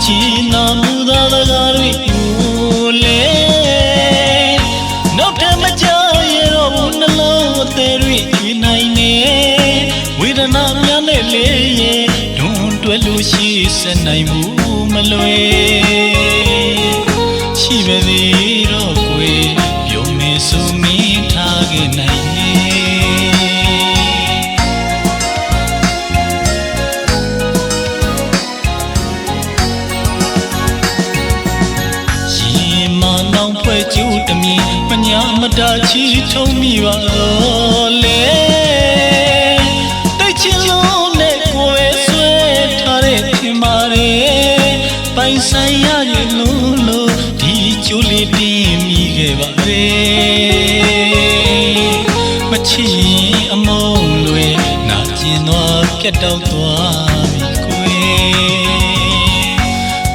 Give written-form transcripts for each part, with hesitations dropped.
ချီနာမူသာတကားတွေကိုလေနောက်တမကြရတော့ဘူးနှလုံးအသေးတွေကြည်နိုင်နေဝေဒနာများနဲ့လေရဲ့ဒွန်းတွဲလို့ရှိစနိုင်မှုမလွယ်ရှိပါသေးတော့ကိုယ်ပြုံးနေဆိုမင်းထားခဲ့နိုင်နေကျူတမီပညာမတာချီထုံးမိပါတော့လေတိုက်ချင်လို့နဲ့ကိုယ်ဆွဲထားတဲ့ခင်မာရဲ့ပိုင်ဆိုင်ရရင်လို့ဒီကျူလေးတင်မိခဲ့ပါလေမချီရင်အမုန်းလွယ်နာကျင်သွားပြတ်တောက်သွားပြီကိုယ်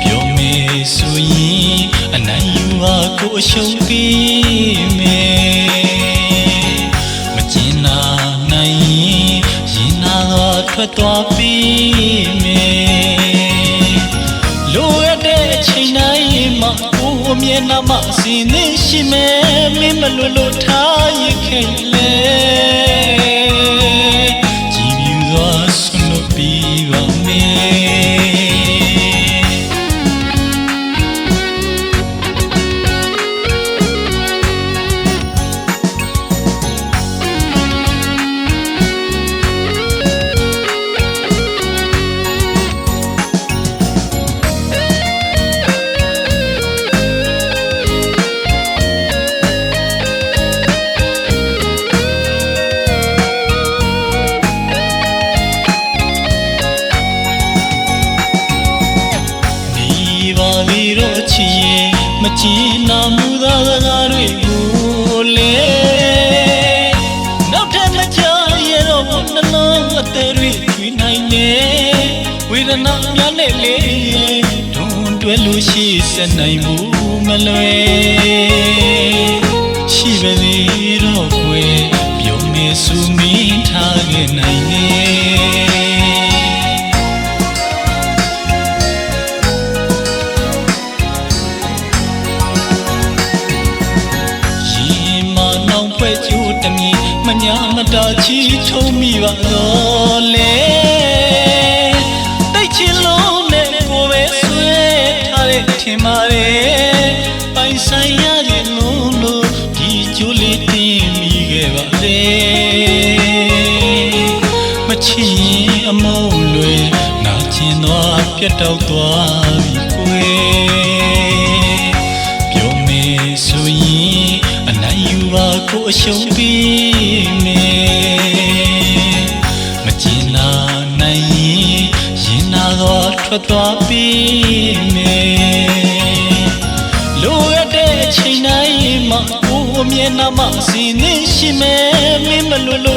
ပြောမေဆိုရင်အနိုင်ယူပါကိုအရှုံးပေးမယ်မကျင်နာနိုင်ရင်နာထွက်သွားပေးမယ်လိုရတဲ့အချိန်တိုင်းမှာကိုအမြဲနာမစင်နေရှိမယ်မင်းမလွတ်လို့ထားရခဲ့လေကြည်ပြူစွာဆွလို့ပြီးပါမယ်ချီရင်မချီနာမူသာစကားတွေကိုလေနောက်ထပ်မကြရတော့ဘူးနှလုံးအသေးတွေကြွေးနိုင်နေဝေဒနာများနဲ့လေဒွန်းတွဲလို့ရှိစနိုင်မှုမလွယ်ရှိပါသေးတော့ကိုယ်ပြုံးနေစုမင်းထားခဲ့နိုင်နေမညာမတာချီချုံမိပါတော့လေတိုက်ချင်လို့နဲ့ကိုယ်ပဲဆွဲထားတဲ့ထင်ပါတယ်ပိုင်ဆိုင်ရရင်လို့ဒီကျိုးလေးတင်မိခဲ့ပါလေမချီရင်အမုန်းလွယ်နာကျင်သွားပြတ်တောက်သွားပြီကိုယ်ပြောမေဆိုရင်အနိုင်ယူပါကိုအရှုံးပေးမယ်မကျင်နာနိုင်ရင်နာတော့ထွက်သွားပေးမယ်လိုရတဲ့အချိန်တိုင်းမှာကိုအမြဲနာမစင်နေရှိမယ်မင်းမလွတ်လို့